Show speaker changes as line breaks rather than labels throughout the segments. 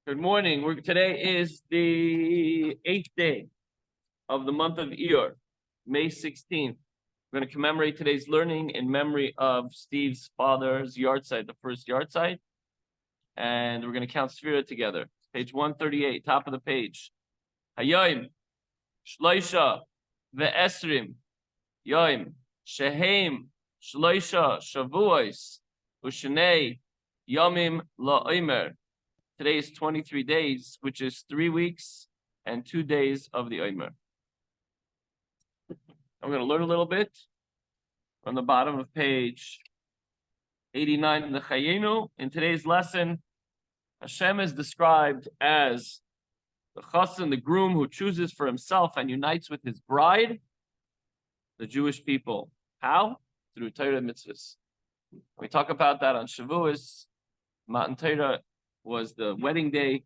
Good morning. Today is the 8th day of the month of Iyar, May 16th. We're going to commemorate today's learning in memory of Steve's father's yahrzeit, the first yahrzeit. And we're going to count Sfira together. Page 138, top of the page. Hayoim, Shloisha, Ve'esrim, Yoim, Shehem, Shloisha, Shavuos, Ushenei, Yomim, La'omer. Today is 23 days, which is 3 weeks and 2 days of the Omer. I'm going to learn a little bit from the bottom of page 89 in the Chayenu. In today's lesson, Hashem is described as the chassan, the groom who chooses for himself and unites with his bride, the Jewish people. How? Through Torah mitzvahs. We talk about that on Shavuos. Matan Torah was the wedding day.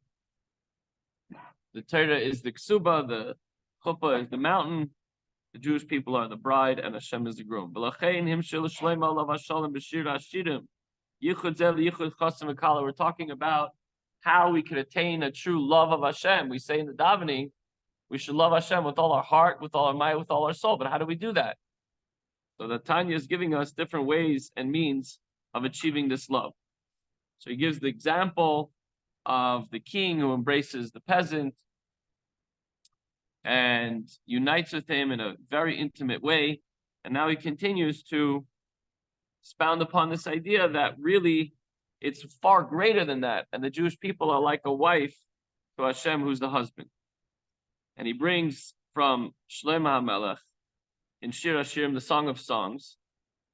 The Torah is the ksuba, the chuppah is the mountain, the Jewish people are the bride, and Hashem is the groom. We're talking about how we can attain a true love of Hashem. We say in the davening, we should love Hashem with all our heart, with all our might, with all our soul. But how do we do that? So the Tanya is giving us different ways and means of achieving this love. So he gives the example of the king who embraces the peasant and unites with him in a very intimate way. And now he continues to expound upon this idea that really it's far greater than that. And the Jewish people are like a wife to Hashem, who's the husband. And he brings from Shlomo HaMelech in Shir Hashirim, the Song of Songs,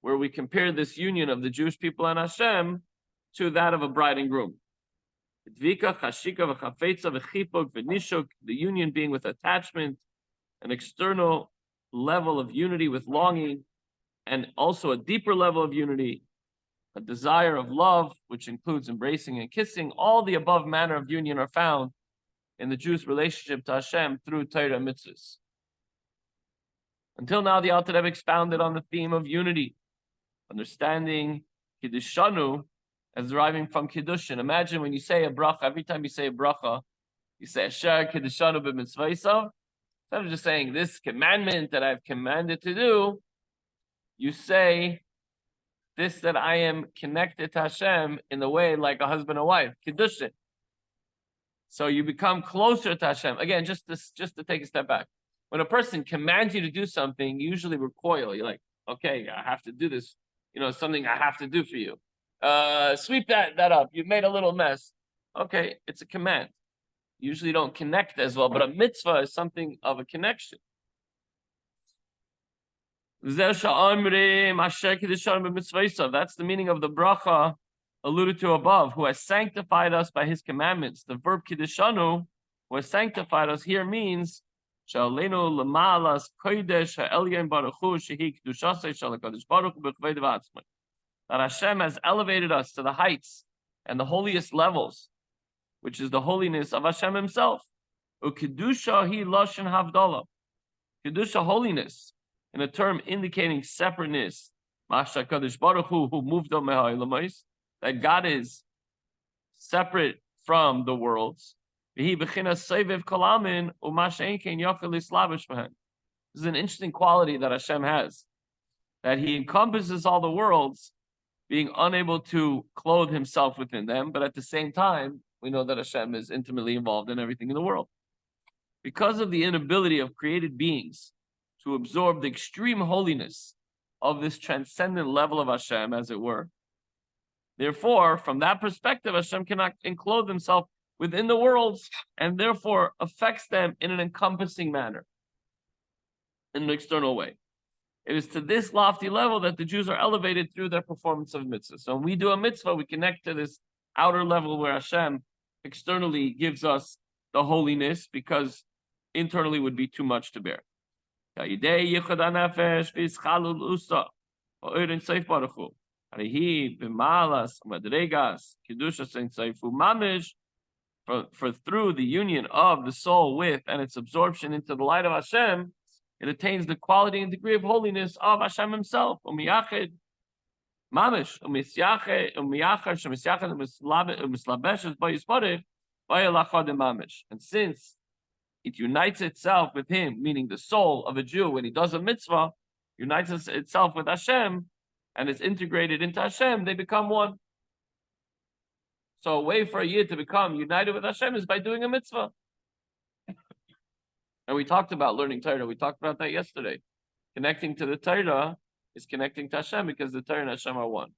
where we compare this union of the Jewish people and Hashem to that of a bride and groom. The union being with attachment, an external level of unity with longing, and also a deeper level of unity, a desire of love, which includes embracing and kissing. All the above manner of union are found in the Jews' relationship to Hashem through Torah mitzvahs. Until now, the Alter Rebbe expounded on the theme of unity, understanding Kiddushanu as deriving from Kiddushin. Imagine when you say a bracha, every time you say a bracha, you say Asher Kiddushanu b'mitzvaysav. Instead of just saying this commandment that I've commanded to do, you say this that I am connected to Hashem in the way like a husband and wife, Kiddushin. So you become closer to Hashem. Again, just to take a step back. When a person commands you to do something, you usually recoil. You're like, okay, I have to do this. Something I have to do for you. Sweep that up. You've made a little mess. Okay, it's a command. You usually don't connect as well, but a mitzvah is something of a connection. That's the meaning of the bracha alluded to above, who has sanctified us by his commandments. The verb kiddushanu, who has sanctified us, here means that Hashem has elevated us to the heights and the holiest levels, which is the holiness of Hashem himself. Kedusha hi lashon havdalah. Kedusha, holiness, in a term indicating separateness. Who moved on that God is separate from the worlds. This is an interesting quality that Hashem has, that he encompasses all the worlds, being unable to clothe himself within them, but at the same time, we know that Hashem is intimately involved in everything in the world. Because of the inability of created beings to absorb the extreme holiness of this transcendent level of Hashem, as it were, therefore, from that perspective, Hashem cannot enclose himself within the worlds, and therefore affects them in an encompassing manner, in an external way. It is to this lofty level that the Jews are elevated through their performance of mitzvah. So when we do a mitzvah, we connect to this outer level where Hashem externally gives us the holiness, because internally would be too much to bear. For through the union of the soul with and its absorption into the light of Hashem, it attains the quality and degree of holiness of Hashem himself. Mamish, And since it unites itself with him, meaning the soul of a Jew, when he does a mitzvah, unites itself with Hashem and is integrated into Hashem, they become one. So a way for a Yid to become united with Hashem is by doing a mitzvah. And we talked about learning Torah. We talked about that yesterday. Connecting to the Torah is connecting to Hashem because the Torah and Hashem are one.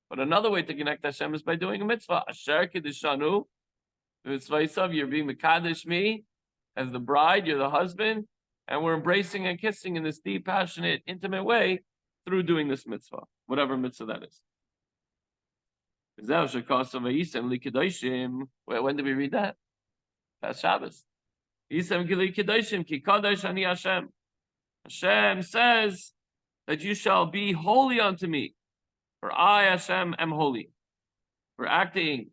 But another way to connect to Hashem is by doing a mitzvah. Asher Kiddishanu, you're being Mekadesh me as the bride, you're the husband, and we're embracing and kissing in this deep, passionate, intimate way through doing this mitzvah, whatever mitzvah that is. When did we read that? Past Shabbos. Hashem says that you shall be holy unto me, for I, Hashem, am holy. We're acting,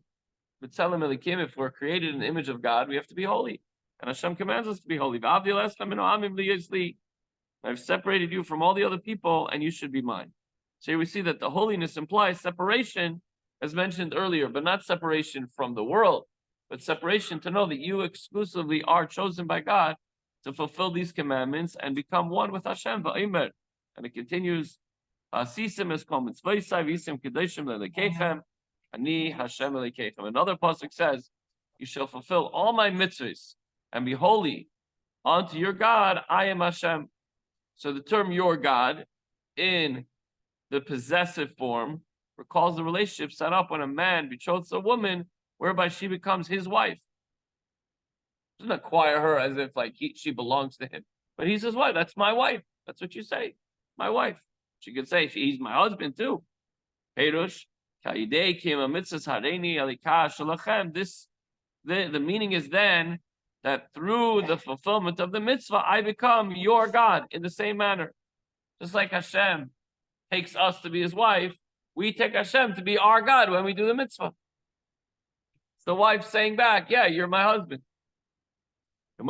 if we're created in the image of God, we have to be holy. And Hashem commands us to be holy. I've separated you from all the other people, and you should be mine. So here we see that the holiness implies separation, as mentioned earlier, but not separation from the world, but separation to know that you exclusively are chosen by God to fulfill these commandments and become one with Hashem. And it continues, Another pasuk says, you shall fulfill all my mitzvahs and be holy unto your God. I am Hashem. So the term your God in the possessive form recalls the relationship set up when a man betroths a woman, whereby she becomes his wife. He doesn't acquire her as if like she belongs to him, but he's his wife. That's my wife. That's what you say, my wife. She could say he's my husband too. Perush, this the meaning is then that through the fulfillment of the mitzvah, I become your God in the same manner. Just like Hashem takes us to be his wife, we take Hashem to be our God when we do the mitzvah. It's the wife saying back, yeah, you're my husband. And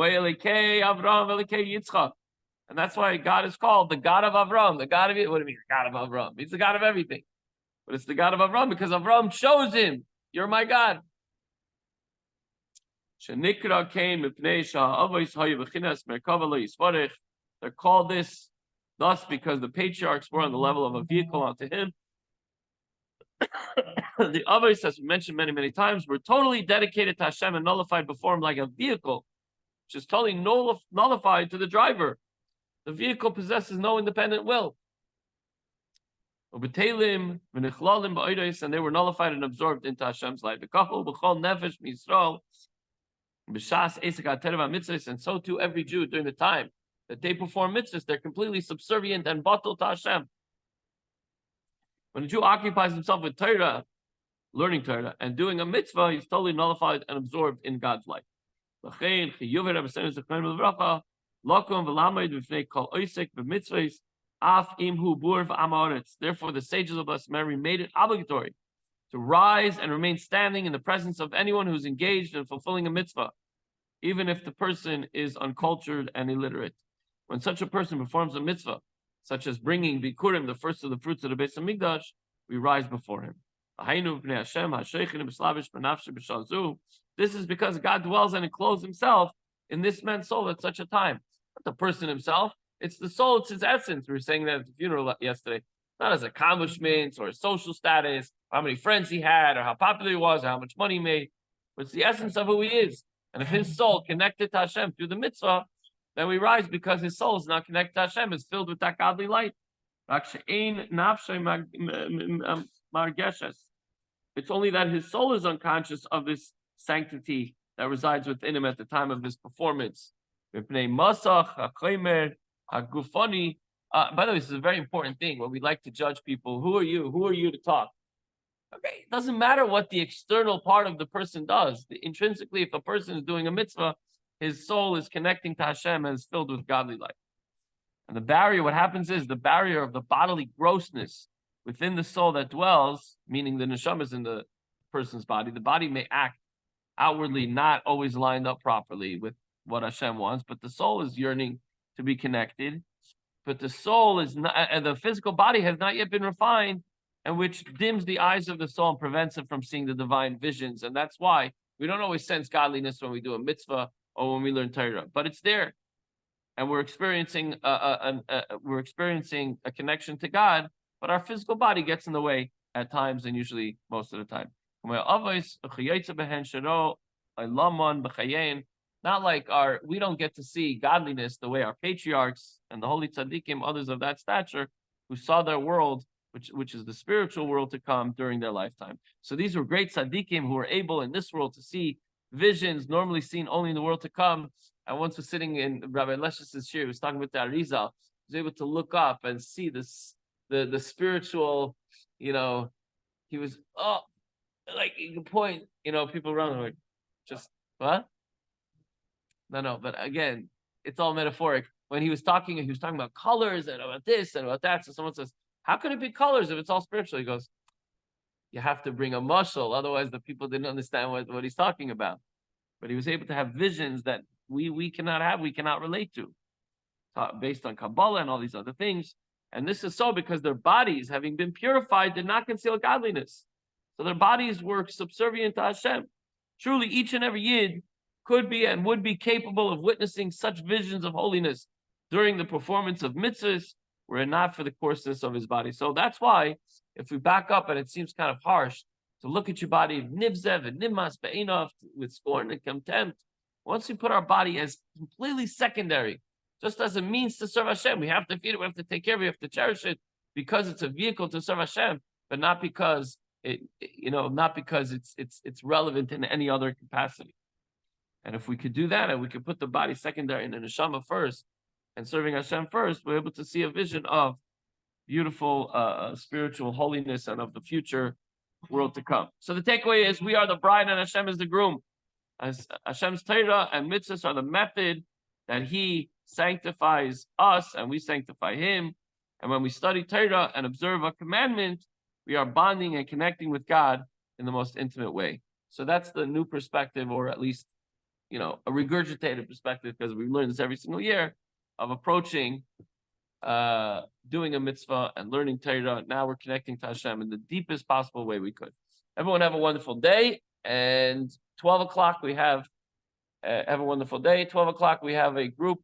that's why God is called the God of Avram, the God of it. What do you mean, the God of Avram? He's the God of everything. But it's the God of Avram because Avram chose him. You're my God. They're called this thus because the patriarchs were on the level of a vehicle unto him. The others, as we mentioned many, many times, were totally dedicated to Hashem and nullified before him like a vehicle, which is totally nullified to the driver. The vehicle possesses no independent will. And they were nullified and absorbed into Hashem's life. And so too every Jew during the time that they perform mitzvahs, they're completely subservient and bottled to Hashem. When a Jew occupies himself with Torah, learning Torah, and doing a mitzvah, he's totally nullified and absorbed in God's life. Therefore, the sages of Blessed Mary made it obligatory to rise and remain standing in the presence of anyone who's engaged in fulfilling a mitzvah, even if the person is uncultured and illiterate. When such a person performs a mitzvah, such as bringing bikurim, the first of the fruits of the Beis Hamikdash, we rise before him. This is because God dwells and encloses himself in this man's soul at such a time. Not the person himself, it's the soul, it's his essence. We were saying that at the funeral yesterday. Not as accomplishments or social status, how many friends he had, or how popular he was, or how much money he made. But it's the essence of who he is. And if his soul connected to Hashem through the mitzvah, then we rise because his soul is not connected to Hashem, it's filled with that godly light. It's only that his soul is unconscious of this sanctity that resides within him at the time of his performance. By the way, this is a very important thing when we like to judge people. Who are you? Who are you to talk? Okay, it doesn't matter what the external part of the person does. Intrinsically, if a person is doing a mitzvah, his soul is connecting to Hashem and is filled with godly light. And the barrier, what happens is the barrier of the bodily grossness within the soul that dwells, meaning the neshama is in the person's body. The body may act outwardly not always lined up properly with what Hashem wants, but the soul is yearning to be connected. But the soul is not, and the physical body has not yet been refined, and which dims the eyes of the soul and prevents it from seeing the divine visions. And that's why We don't always sense godliness when we do a mitzvah or when we learn Torah, but it's there, and we're experiencing a connection to God. But our physical body gets in the way at times, and usually most of the time. Not like we don't get to see godliness the way our patriarchs and the holy tzaddikim, others of that stature, who saw their world, which is the spiritual world to come during their lifetime. So these were great tzaddikim who were able in this world to see visions normally seen only in the world to come. And once was sitting in Rabbi Lesh's shir, he was talking with the Arizal, he was able to look up and see this, the spiritual, he was, like you can point, people around like, just, what? No, but again, it's all metaphoric. When he was talking about colors and about this and about that. So someone says, how could it be colors if it's all spiritual? He goes, you have to bring a mashal, otherwise the people didn't understand what he's talking about. But he was able to have visions that we cannot have, we cannot relate to, based on Kabbalah and all these other things. And this is so because their bodies, having been purified, did not conceal godliness. So their bodies were subservient to Hashem. Truly, each and every Yid could be and would be capable of witnessing such visions of holiness during the performance of mitzvahs, were it not for the coarseness of his body. So that's why, if we back up, and it seems kind of harsh to look at your body nivzev and nimas be'enov with scorn and contempt, once we put our body as completely secondary, just as a means to serve Hashem, we have to feed it, we have to take care of it, we have to cherish it, because it's a vehicle to serve Hashem, but not because it's relevant in any other capacity. And if we could do that, and we could put the body secondary and the neshama first, and serving Hashem first, we're able to see a vision of beautiful spiritual holiness and of the future world to come. So the takeaway is we are the bride and Hashem is the groom. As Hashem's Torah and mitzvahs are the method that He sanctifies us and we sanctify Him. And when we study Torah and observe a commandment, we are bonding and connecting with God in the most intimate way. So that's the new perspective, or at least, a regurgitated perspective, because we learn this every single year, of approaching, doing a mitzvah and learning Torah. Now we're connecting to Hashem in the deepest possible way we could. Everyone have a wonderful day. And 12 o'clock we have a wonderful day. 12 o'clock we have a group